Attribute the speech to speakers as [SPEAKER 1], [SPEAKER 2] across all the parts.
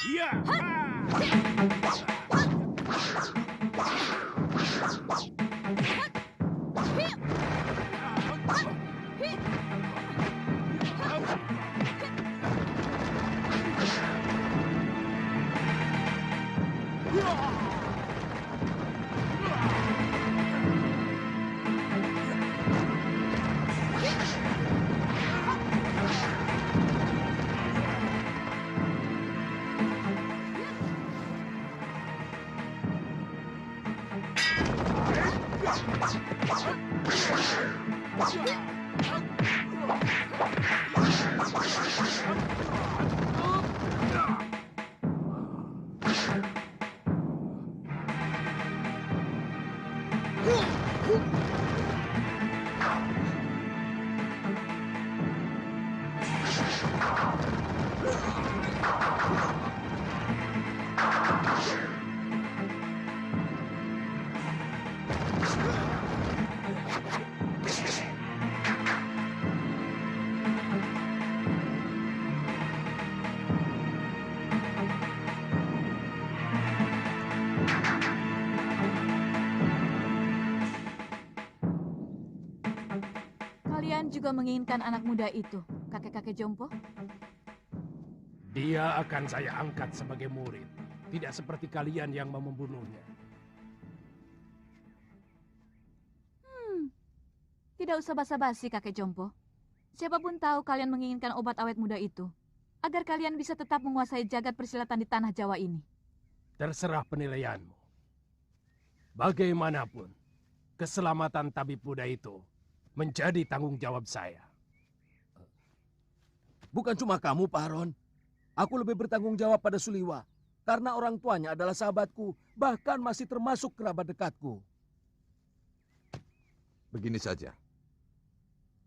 [SPEAKER 1] Iya.
[SPEAKER 2] Kalian juga menginginkan anak muda itu, kakek-kakek jompo?
[SPEAKER 1] Dia akan saya angkat sebagai murid. Tidak seperti kalian yang mau membunuhnya.
[SPEAKER 2] Tidak usah basa-basi, kakek jompo. Siapapun tahu kalian menginginkan obat awet muda itu, agar kalian bisa tetap menguasai jagat persilatan di tanah Jawa ini.
[SPEAKER 1] Terserah penilaianmu. Bagaimanapun, keselamatan tabib muda itu menjadi tanggung jawab saya.
[SPEAKER 3] Bukan cuma kamu, Pak Haron. Aku lebih bertanggung jawab pada Suliwa. Karena orang tuanya adalah sahabatku, bahkan masih termasuk kerabat dekatku.
[SPEAKER 4] Begini saja.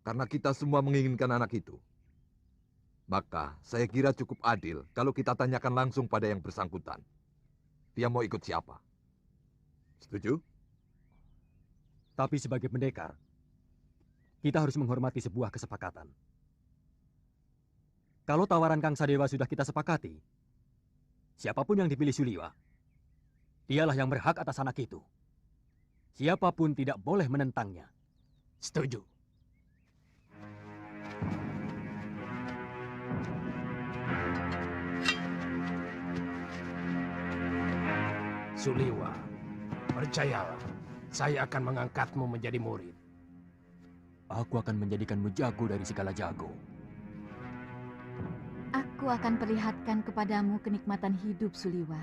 [SPEAKER 4] Karena kita semua menginginkan anak itu. Maka saya kira cukup adil kalau kita tanyakan langsung pada yang bersangkutan. Dia mau ikut siapa? Setuju?
[SPEAKER 5] Tapi sebagai pendekar, kita harus menghormati sebuah kesepakatan. Kalau tawaran Kang Sadewa sudah kita sepakati, siapapun yang dipilih Suliwa, dialah yang berhak atas anak itu. Siapapun tidak boleh menentangnya.
[SPEAKER 1] Setuju. Suliwa, percayalah, saya akan mengangkatmu menjadi murid.
[SPEAKER 5] Aku akan menjadikanmu jago dari segala jago.
[SPEAKER 2] Aku akan perlihatkan kepadamu kenikmatan hidup, Suliwa.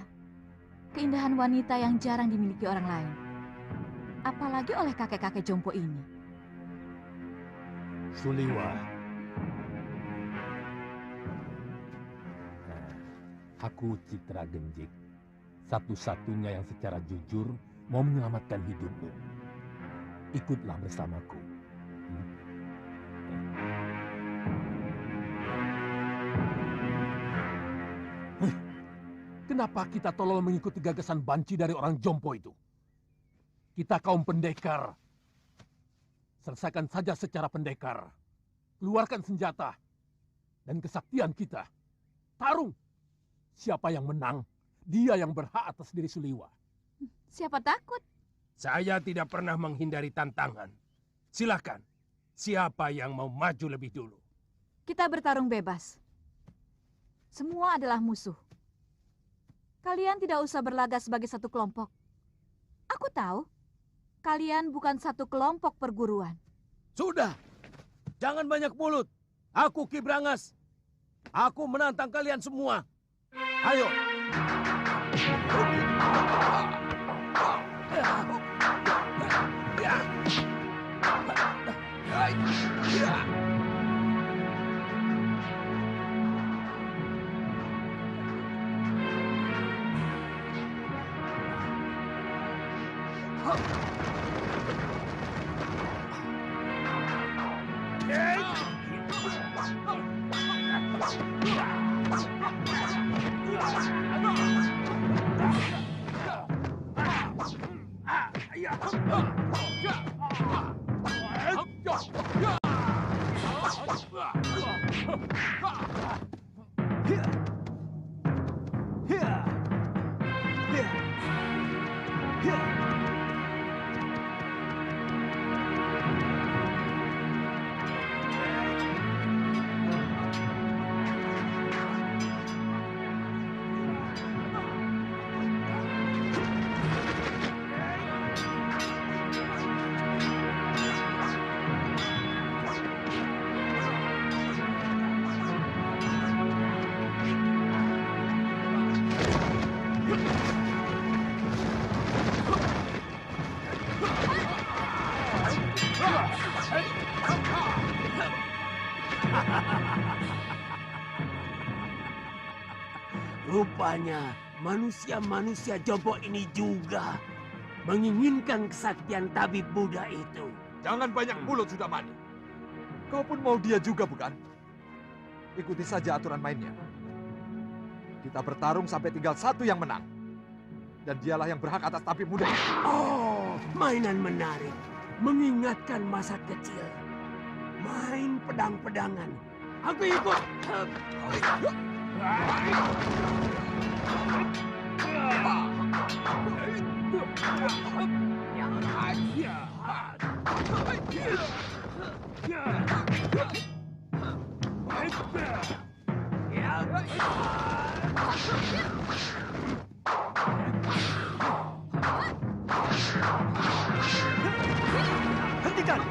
[SPEAKER 2] Keindahan wanita yang jarang dimiliki orang lain. Apalagi oleh kakek-kakek jompo ini.
[SPEAKER 1] Suliwa.
[SPEAKER 6] Aku Citra Genjik. Satu-satunya yang secara jujur mau menyelamatkan hidupmu. Ikutlah bersamaku. Kenapa kita tolong mengikuti gagasan banci dari orang jompo itu? Kita kaum pendekar. Selesaikan saja secara pendekar. Keluarkan senjata. Dan kesaktian kita. Tarung. Siapa yang menang, dia yang berhak atas diri Suliwa.
[SPEAKER 2] Siapa takut?
[SPEAKER 1] Saya tidak pernah menghindari tantangan. Silakan. Siapa yang mau maju lebih dulu?
[SPEAKER 2] Kita bertarung bebas. Semua adalah musuh. Kalian tidak usah berlagak sebagai satu kelompok. Aku tahu, kalian bukan satu kelompok perguruan.
[SPEAKER 3] Sudah, jangan banyak mulut. Aku Ki Brangas. Aku menantang kalian semua. Ayo.
[SPEAKER 1] Rupanya manusia-manusia jompo ini juga menginginkan kesaktian tabib Buddha itu.
[SPEAKER 4] Jangan banyak mulut sudah Mani. Kau pun mau dia juga bukan? Ikuti saja aturan mainnya. Kita bertarung sampai tinggal satu yang menang. Dan dialah yang berhak atas tabib muda.
[SPEAKER 1] Oh, mainan menarik. Mengingatkan masa kecil. Main pedang-pedangan. Aku ikut.
[SPEAKER 5] Hentikan!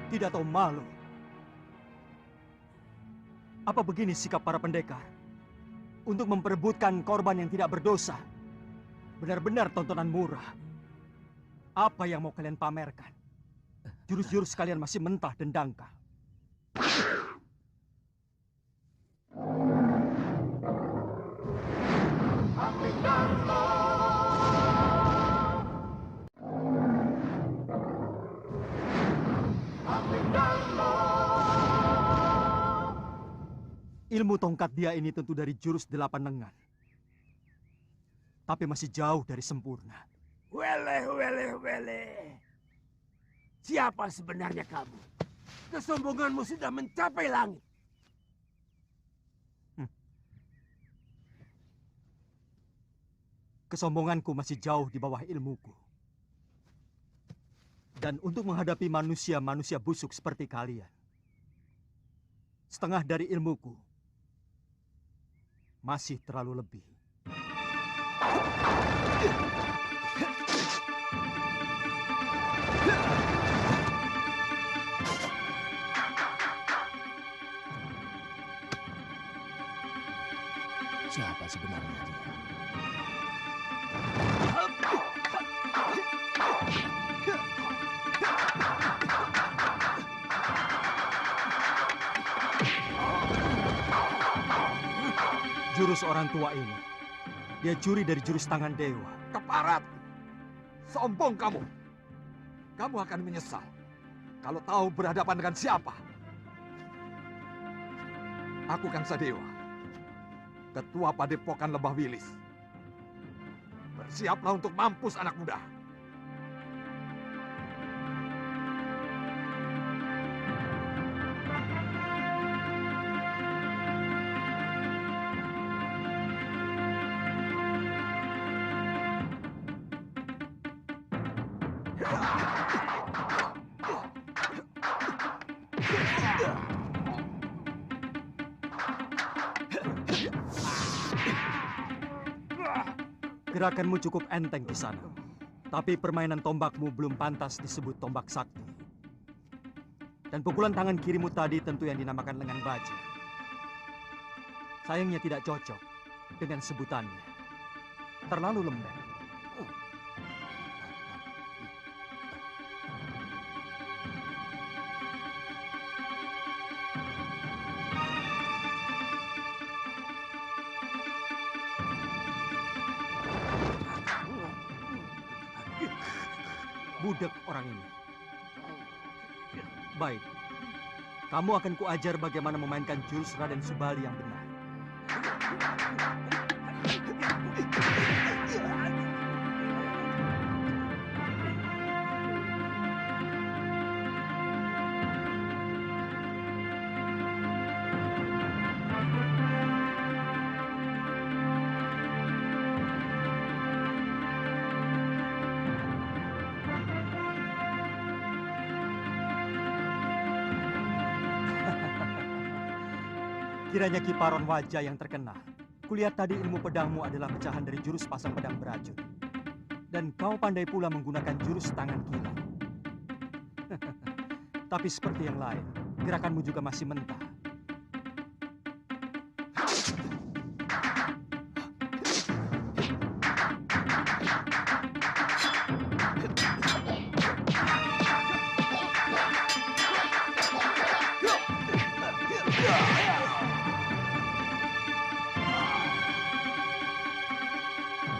[SPEAKER 5] Tidak tahu malu. Apa begini sikap para pendekar? Untuk memperebutkan korban yang tidak berdosa. Benar-benar tontonan murah. Apa yang mau kalian pamerkan? Jurus-jurus kalian masih mentah dan dangkal. Ilmu tongkat dia ini tentu dari jurus 8 lengan. Tapi masih jauh dari sempurna.
[SPEAKER 1] Wele. Siapa sebenarnya kamu? Kesombonganmu sudah mencapai langit.
[SPEAKER 5] Kesombonganku masih jauh di bawah ilmuku. Dan untuk menghadapi manusia-manusia busuk seperti kalian, setengah dari ilmuku masih terlalu lebih.
[SPEAKER 3] Siapa sebenarnya dia?
[SPEAKER 5] Jurus orang tua ini, dia curi dari jurus tangan dewa.
[SPEAKER 4] Keparat! Sombong kamu! Kamu akan menyesal kalau tahu berhadapan dengan siapa. Aku Kang Sadewa, Ketua Padepokan Lembah Wilis. Bersiaplah untuk mampus anak muda.
[SPEAKER 5] Gerakanmu cukup enteng di sana. Tapi permainan tombakmu belum pantas disebut tombak sakti. Dan pukulan tangan kirimu tadi tentu yang dinamakan lengan baja. Sayangnya tidak cocok dengan sebutannya. Terlalu lembek. Budak orang ini. Baik, kamu akan kuajar bagaimana memainkan jurus Raden Subali yang benar. Kiranya Kiparon wajah yang terkenal. Kulihat tadi ilmu pedangmu adalah pecahan dari jurus pasang pedang beracun. Dan kau pandai pula menggunakan jurus tangan kiri. Tapi seperti yang lain, gerakanmu juga masih mentah.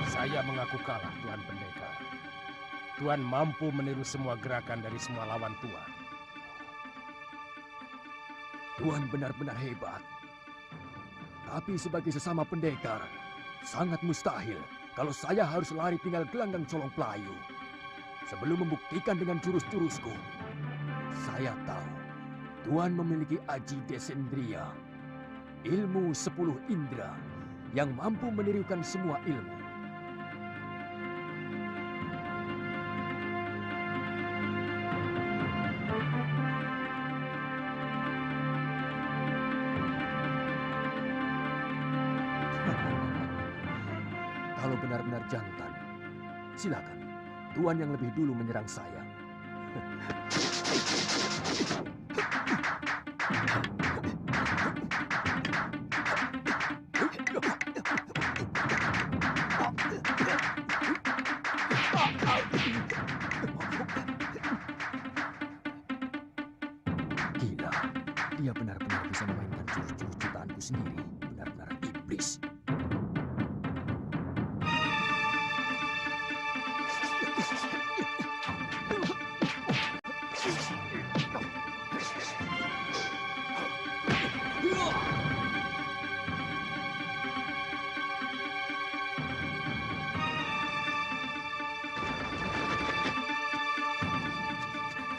[SPEAKER 1] Saya mengaku kalah, Tuan Pendekar. Tuan mampu meniru semua gerakan dari semua lawan Tuan.
[SPEAKER 3] Tuan benar-benar hebat. Tapi sebagai sesama pendekar, sangat mustahil kalau saya harus lari tinggal gelanggang colong pelayu. Sebelum membuktikan dengan jurus-jurusku, saya tahu Tuan memiliki Aji Desendriya, ilmu 10 indera yang mampu menirukan semua ilmu. Kalau benar-benar jantan, silakan. Tuan yang lebih dulu menyerang saya. Gila, dia benar-benar bisa memainkan jurus-jurus ciptaanku sendiri. Benar-benar iblis.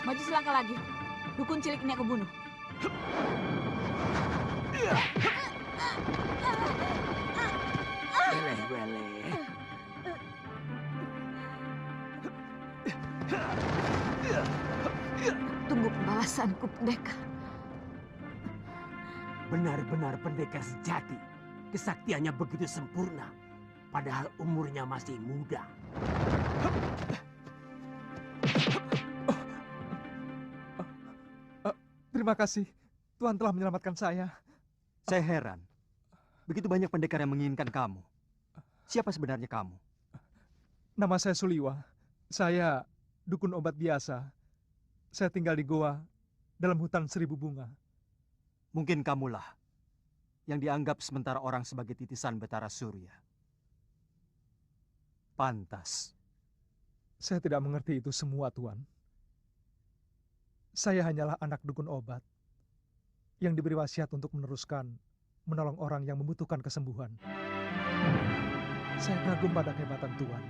[SPEAKER 2] Maju selangkah lagi. Dukun cilik ini aku bunuh.
[SPEAKER 3] Weleh-weleh.
[SPEAKER 2] Tunggu pembalasanku, pendekar.
[SPEAKER 1] Benar-benar pendekar sejati. Kesaktiannya begitu sempurna. Padahal umurnya masih muda.
[SPEAKER 7] Terima kasih. Tuhan telah menyelamatkan saya.
[SPEAKER 5] Saya heran. Begitu banyak pendekar yang menginginkan kamu. Siapa sebenarnya kamu?
[SPEAKER 7] Nama saya Suliwa. Saya dukun obat biasa. Saya tinggal di goa dalam hutan 1000 bunga.
[SPEAKER 5] Mungkin kamulah yang dianggap sementara orang sebagai titisan Betara Surya. Pantas.
[SPEAKER 7] Saya tidak mengerti itu semua, Tuan. Saya hanyalah anak dukun obat yang diberi wasiat untuk menolong orang yang membutuhkan kesembuhan. Saya kagum pada kehebatan Tuan.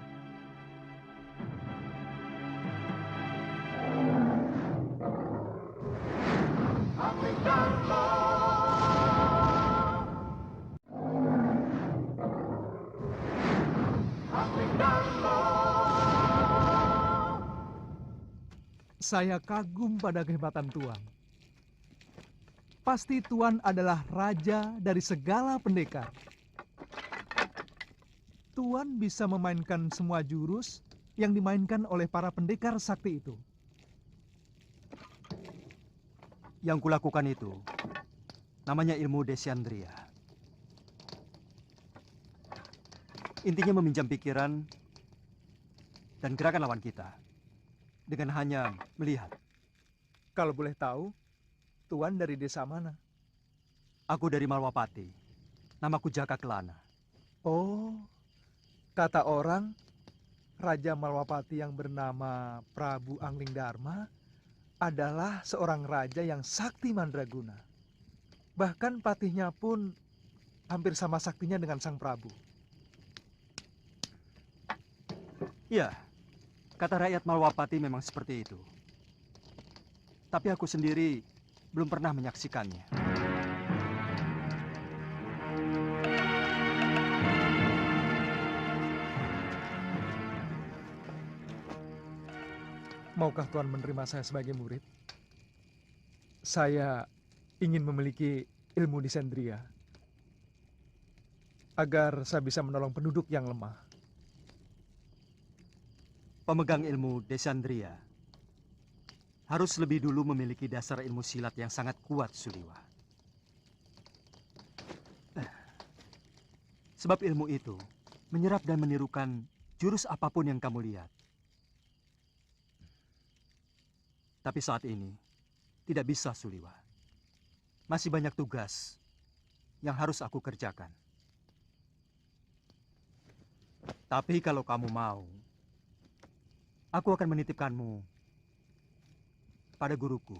[SPEAKER 7] Saya kagum pada kehebatan Tuan. Pasti Tuan adalah raja dari segala pendekar. Tuan bisa memainkan semua jurus yang dimainkan oleh para pendekar sakti itu.
[SPEAKER 5] Yang kulakukan itu namanya ilmu Desandria. Intinya meminjam pikiran dan gerakan lawan kita dengan hanya melihat.
[SPEAKER 7] Kalau boleh tahu, Tuan dari desa mana?
[SPEAKER 5] Aku dari Malwapati. Namaku Jaka Kelana.
[SPEAKER 7] Oh, kata orang, Raja Malwapati yang bernama Prabu Angling Dharma adalah seorang raja yang sakti mandraguna. Bahkan patihnya pun hampir sama saktinya dengan sang Prabu.
[SPEAKER 5] Iya, kata rakyat Malwapati memang seperti itu. Tapi aku sendiri belum pernah menyaksikannya.
[SPEAKER 7] Maukah Tuan menerima saya sebagai murid? Saya ingin memiliki ilmu disendria agar saya bisa menolong penduduk yang lemah.
[SPEAKER 5] Pemegang ilmu Desandria harus lebih dulu memiliki dasar ilmu silat yang sangat kuat, Suliwa. Sebab ilmu itu menyerap dan menirukan jurus apapun yang kamu lihat. Tapi saat ini tidak bisa, Suliwa. Masih banyak tugas yang harus aku kerjakan. Tapi kalau kamu mau, aku akan menitipkanmu pada guruku,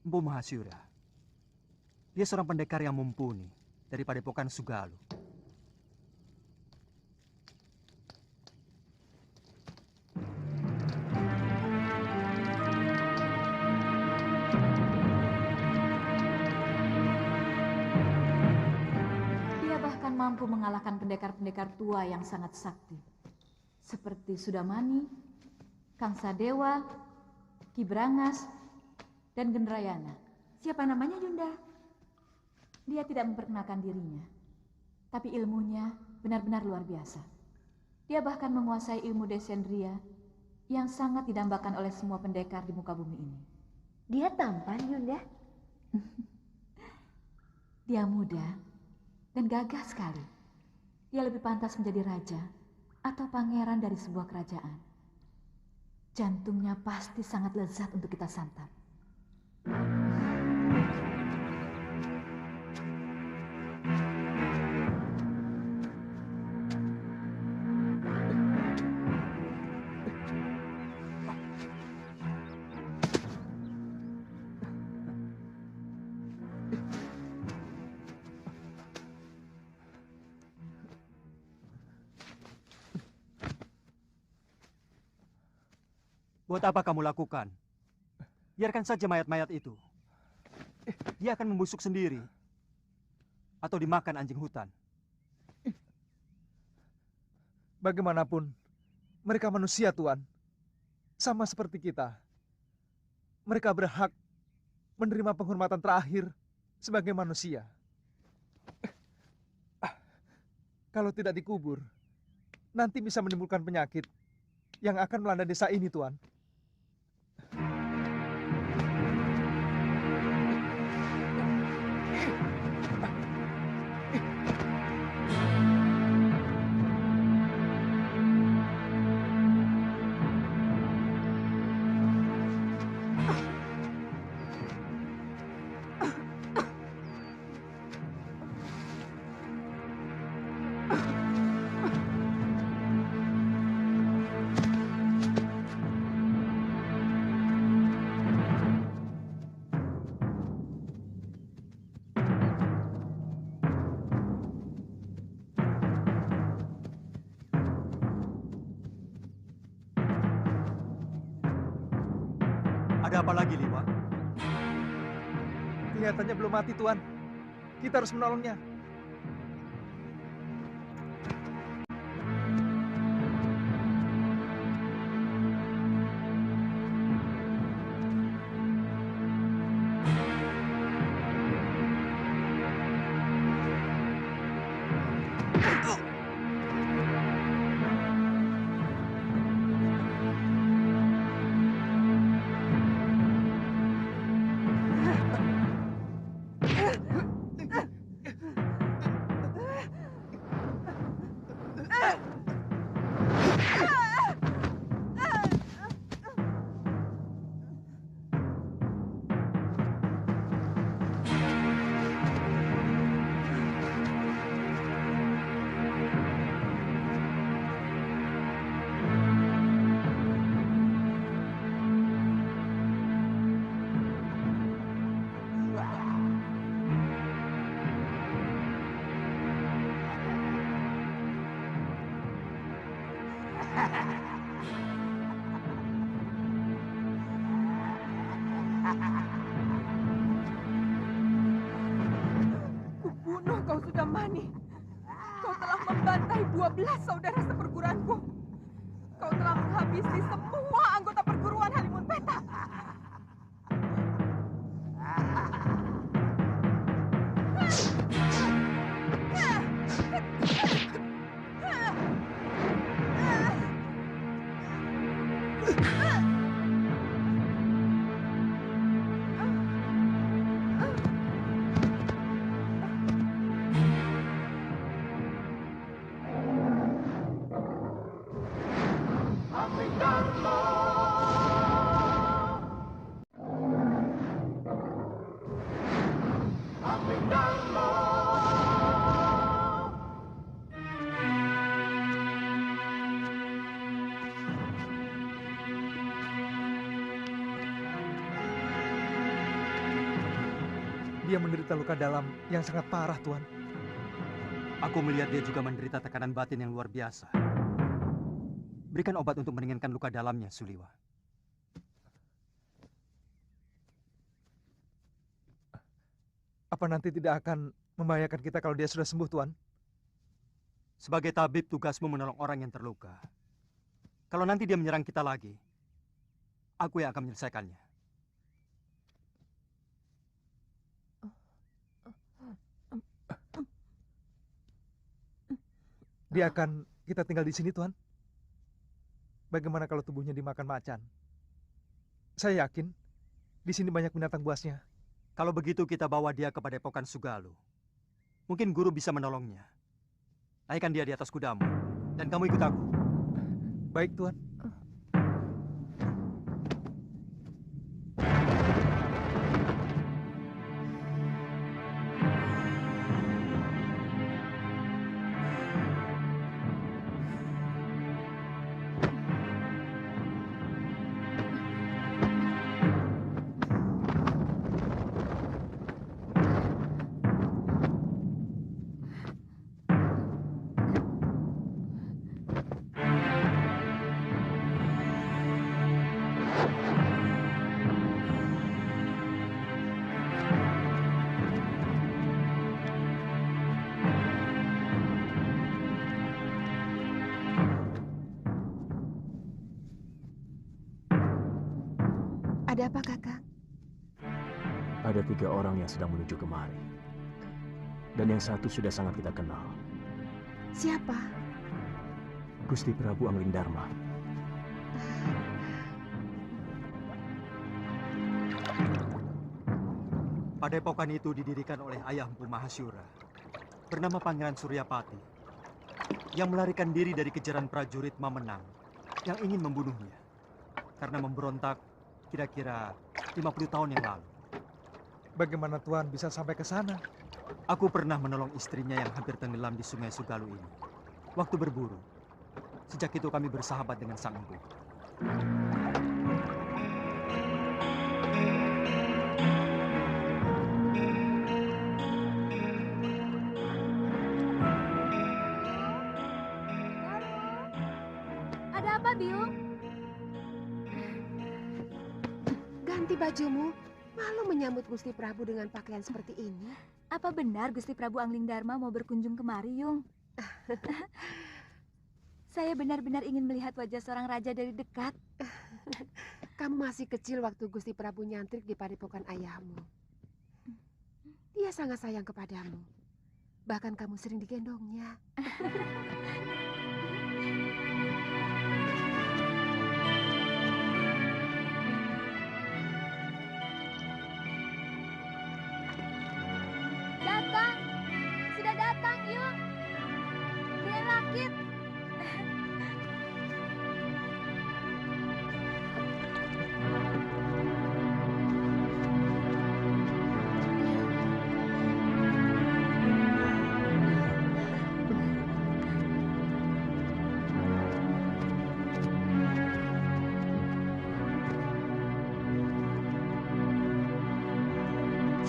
[SPEAKER 5] Empu Mahasyura. Dia seorang pendekar yang mumpuni dari Padepokan Sugalu.
[SPEAKER 2] Dia bahkan mampu mengalahkan pendekar-pendekar tua yang sangat sakti. Seperti Sudamani, Kang Sadewa, Ki Brangas, dan Gendrayana.
[SPEAKER 8] Siapa namanya, Yunda?
[SPEAKER 2] Dia tidak memperkenalkan dirinya, tapi ilmunya benar-benar luar biasa. Dia bahkan menguasai ilmu Descendria yang sangat didambakan oleh semua pendekar di muka bumi ini.
[SPEAKER 8] Dia tampan, Yunda.
[SPEAKER 2] Dia muda dan gagah sekali. Dia lebih pantas menjadi raja atau pangeran dari sebuah kerajaan. Jantungnya pasti sangat lezat untuk kita santap.
[SPEAKER 5] Buat apa kamu lakukan? Biarkan saja mayat-mayat itu. Dia akan membusuk sendiri. Atau dimakan anjing hutan.
[SPEAKER 7] Bagaimanapun, mereka manusia, Tuan. Sama seperti kita. Mereka berhak menerima penghormatan terakhir sebagai manusia. Kalau tidak dikubur, nanti bisa menimbulkan penyakit yang akan melanda desa ini, Tuan.
[SPEAKER 5] Ada apa lagi, Liwa?
[SPEAKER 7] Kelihatannya belum mati, Tuan. Kita harus menolongnya.
[SPEAKER 8] Kubunuh kau, Sudamani. Kau telah membantai 12 saudara seperguruanku. Kau telah menghabisi semua anggota perguruan Halimun Petak.
[SPEAKER 7] dia menderita luka dalam yang sangat parah, Tuan.
[SPEAKER 5] Aku melihat dia juga menderita tekanan batin yang luar biasa. Berikan obat untuk meringankan luka dalamnya, Suliwa.
[SPEAKER 7] Apa nanti tidak akan membahayakan kita kalau dia sudah sembuh, Tuan?
[SPEAKER 5] Sebagai tabib, tugasmu menolong orang yang terluka. Kalau nanti dia menyerang kita lagi, aku yang akan menyelesaikannya.
[SPEAKER 7] Dia akan kita tinggal di sini, Tuan. Bagaimana kalau tubuhnya dimakan macan? Saya yakin di sini banyak binatang buasnya.
[SPEAKER 5] Kalau begitu kita bawa dia ke Padepokan Sugalu. Mungkin guru bisa menolongnya. Naikkan dia di atas kudamu, dan kamu ikut aku.
[SPEAKER 7] Baik, Tuan.
[SPEAKER 9] Ada apa, Kakak?
[SPEAKER 10] Ada 3 orang yang sedang menuju kemari. Dan yang satu sudah sangat kita kenal.
[SPEAKER 9] Siapa?
[SPEAKER 10] Gusti Prabu Anglingdarma.
[SPEAKER 5] Padepokan itu didirikan oleh ayah Empu Mahasyura, bernama Pangeran Suryapati, yang melarikan diri dari kejaran prajurit Mamenang yang ingin membunuhnya karena memberontak kira-kira 50 tahun yang lalu.
[SPEAKER 7] Bagaimana Tuan bisa sampai ke sana?
[SPEAKER 5] Aku pernah menolong istrinya yang hampir tenggelam di Sungai Sugalu ini waktu berburu. Sejak itu kami bersahabat dengan Sang Empu.
[SPEAKER 2] Ada apa, Biung?
[SPEAKER 9] Ganti bajumu. Malu menyambut Gusti Prabu dengan pakaian seperti ini.
[SPEAKER 2] Apa benar Gusti Prabu Anglingdarma mau berkunjung kemari, Yung? Saya benar-benar ingin melihat wajah seorang raja dari dekat.
[SPEAKER 9] Kamu masih kecil waktu Gusti Prabu nyantrik di padepokan ayahmu. Dia sangat sayang kepadamu. Bahkan kamu sering digendongnya.
[SPEAKER 2] Datang! Sudah datang, Yung! Dia rakit!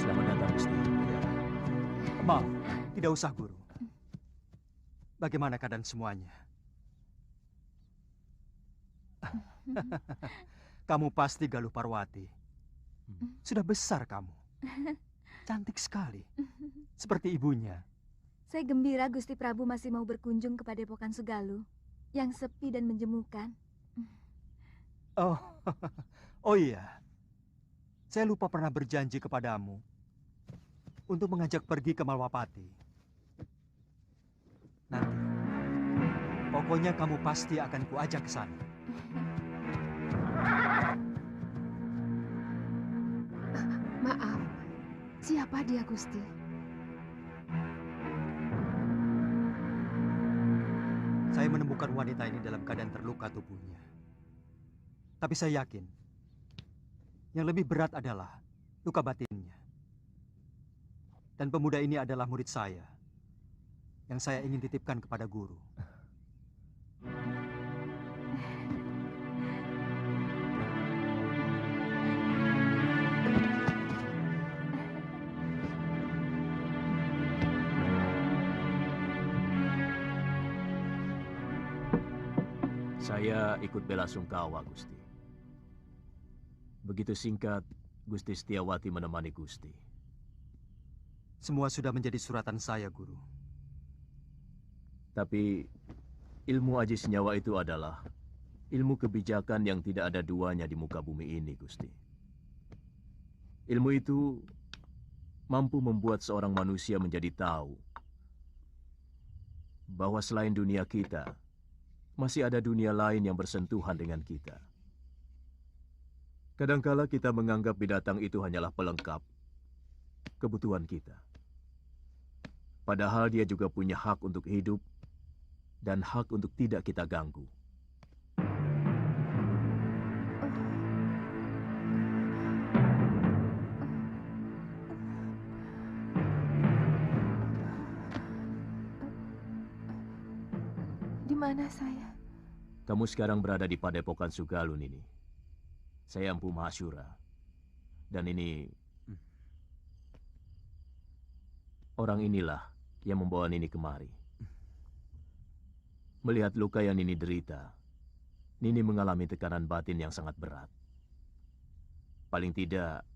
[SPEAKER 10] Selamat datang, Gusti.
[SPEAKER 5] Maaf, tidak usah, Guru. Bagaimana keadaan semuanya? Kamu pasti Galuh Parwati. Sudah besar kamu. Cantik sekali. Seperti ibunya.
[SPEAKER 2] Saya gembira Gusti Prabu masih mau berkunjung ke Padepokan Sugalu yang sepi dan menjemukan.
[SPEAKER 5] Oh, oh iya. Saya lupa pernah berjanji kepadamu untuk mengajak pergi ke Malwapati. Nanti, pokoknya kamu pasti akan kuajak ke sana.
[SPEAKER 9] Maaf, siapa dia, Gusti?
[SPEAKER 5] Saya menemukan wanita ini dalam keadaan terluka tubuhnya. Tapi saya yakin, yang lebih berat adalah luka batinnya. Dan pemuda ini adalah murid saya, yang saya ingin titipkan kepada guru.
[SPEAKER 10] Saya ikut bela sungkawa, Gusti. Begitu singkat, Gusti Setiawati menemani Gusti.
[SPEAKER 5] Semua sudah menjadi suratan saya, Guru.
[SPEAKER 10] Tapi ilmu aji senyawa itu adalah ilmu kebijakan yang tidak ada duanya di muka bumi ini, Gusti. Ilmu itu mampu membuat seorang manusia menjadi tahu bahwa selain dunia kita, masih ada dunia lain yang bersentuhan dengan kita. Kadangkala kita menganggap binatang itu hanyalah pelengkap kebutuhan kita. Padahal dia juga punya hak untuk hidup dan hak untuk tidak kita ganggu.
[SPEAKER 8] Di mana saya?
[SPEAKER 10] Kamu sekarang berada di Padepokan Sugalu, Nini. Saya Empu Mahasura. Dan ini... orang inilah yang membawa Nini kemari. Melihat luka yang Nini derita, Nini mengalami tekanan batin yang sangat berat. Paling tidak,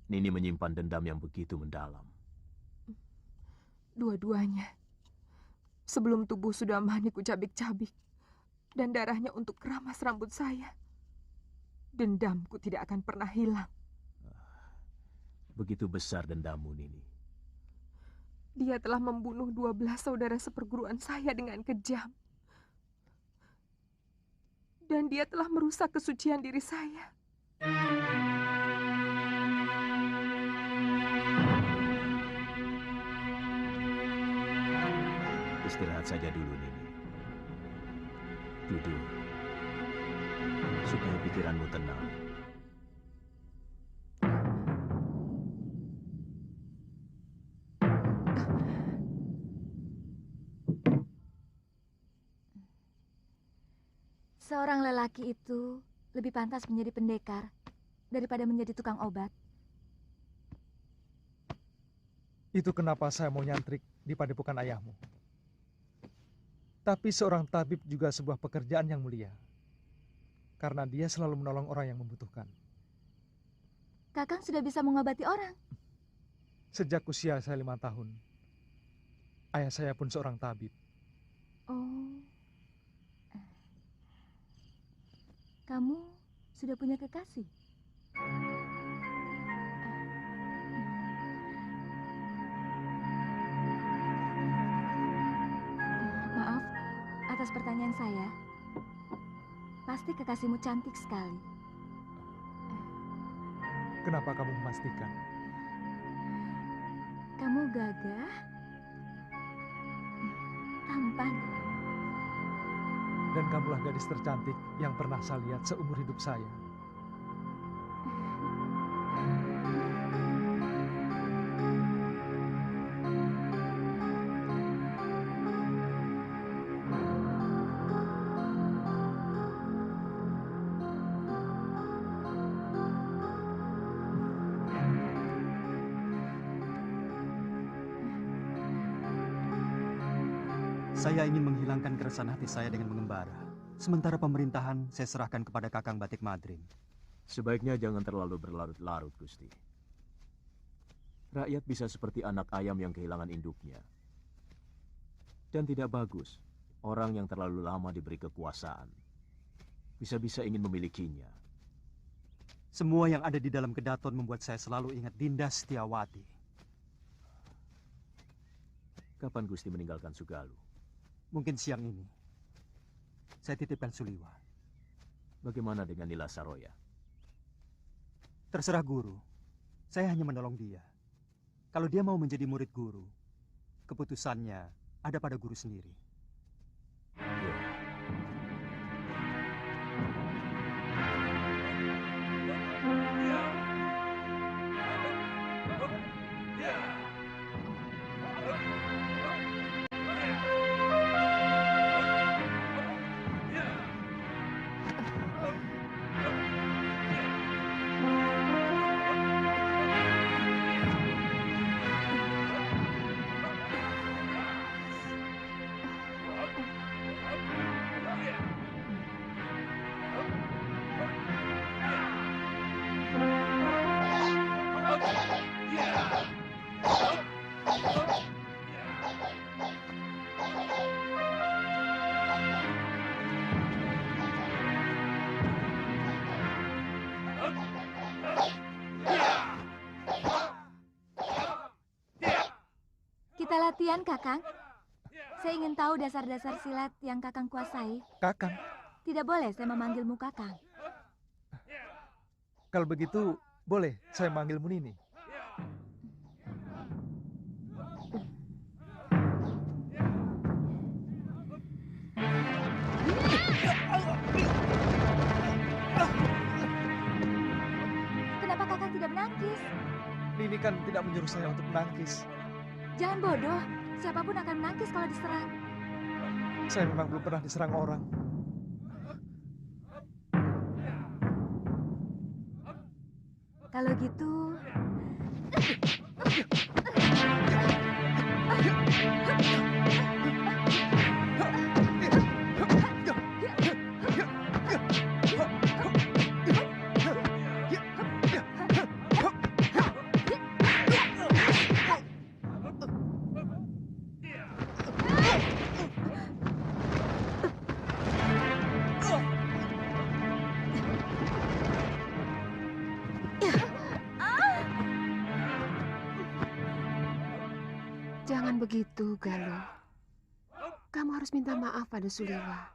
[SPEAKER 10] Nini menyimpan dendam yang begitu mendalam.
[SPEAKER 8] Dua-duanya. Sebelum tubuh sudah mani kucabik-cabik dan darahnya untuk keramas rambut saya, dendamku tidak akan pernah hilang.
[SPEAKER 10] Begitu besar dendammu, Nini.
[SPEAKER 8] Dia telah membunuh 12 saudara seperguruan saya dengan kejam. Dan dia telah merusak kesucian diri saya.
[SPEAKER 10] Istirahat saja dulu, Nini. Tidur. Supaya pikiranmu tenang.
[SPEAKER 2] Seorang lelaki itu lebih pantas menjadi pendekar daripada menjadi tukang obat.
[SPEAKER 7] Itu kenapa saya mau nyantrik di padepokan ayahmu. Tapi seorang tabib juga sebuah pekerjaan yang mulia. Karena dia selalu menolong orang yang membutuhkan.
[SPEAKER 2] Kakang sudah bisa mengobati orang.
[SPEAKER 7] Sejak usia saya 5 tahun, ayah saya pun seorang tabib.
[SPEAKER 2] Oh. Kamu sudah punya kekasih? Maaf atas pertanyaan saya. Pasti kekasihmu cantik sekali.
[SPEAKER 7] Kenapa kamu memastikan?
[SPEAKER 2] Kamu gagah, tampan.
[SPEAKER 7] Dan kamulah gadis tercantik yang pernah saya lihat seumur hidup saya.
[SPEAKER 5] Saya ingin menghilangkan keresahan hati saya dengan mengembara. Sementara pemerintahan saya serahkan kepada Kakang Batik Madrim.
[SPEAKER 10] Sebaiknya jangan terlalu berlarut-larut, Gusti. Rakyat bisa seperti anak ayam yang kehilangan induknya. Dan tidak bagus orang yang terlalu lama diberi kekuasaan. Bisa-bisa ingin memilikinya.
[SPEAKER 5] Semua yang ada di dalam kedaton membuat saya selalu ingat Dinda Setiawati.
[SPEAKER 10] Kapan Gusti meninggalkan Sugalu?
[SPEAKER 5] Mungkin siang ini. Saya titipkan Suliwa.
[SPEAKER 10] Bagaimana dengan Nila Saroya?
[SPEAKER 5] Terserah guru. Saya hanya menolong dia. Kalau dia mau menjadi murid guru, keputusannya ada pada guru sendiri.
[SPEAKER 10] Ya.
[SPEAKER 2] Kita latihan, Kakang. Saya ingin tahu dasar-dasar silat yang Kakang kuasai.
[SPEAKER 7] Kakang,
[SPEAKER 2] Tidak boleh saya memanggilmu Kakang.
[SPEAKER 7] kalau begitu boleh saya manggilmu Nini.
[SPEAKER 2] Kenapa Kakang tidak menangkis?
[SPEAKER 7] Nini kan tidak menyuruh saya untuk menangkis.
[SPEAKER 2] Jangan bodoh. Siapapun akan menangkis kalau diserang.
[SPEAKER 7] Saya memang belum pernah diserang orang.
[SPEAKER 2] Kalau gitu...
[SPEAKER 9] Jangan begitu, Galuh. Kamu harus minta maaf pada Suliwa.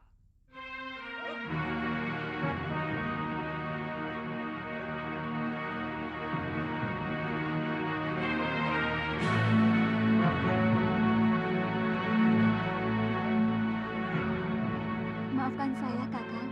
[SPEAKER 2] Maafkan saya, Kakang.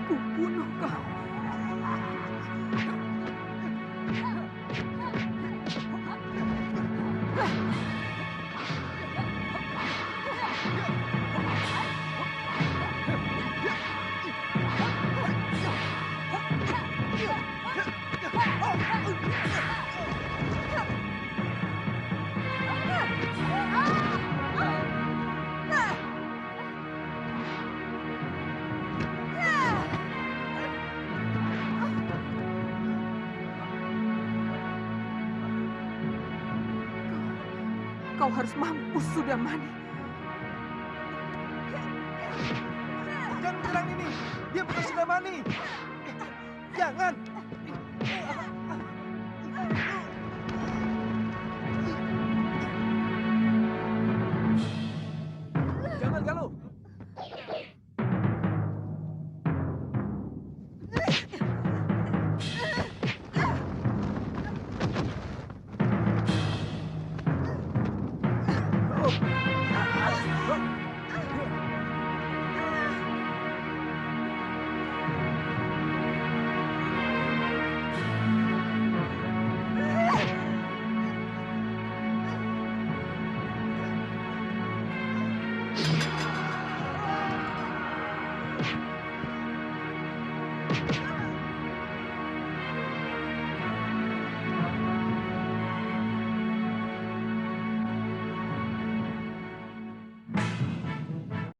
[SPEAKER 8] Kubunuh kau. Kau harus mampus, Sudamani.
[SPEAKER 7] Jangan menyerang Nini. Dia bukan Sudamani. Jangan.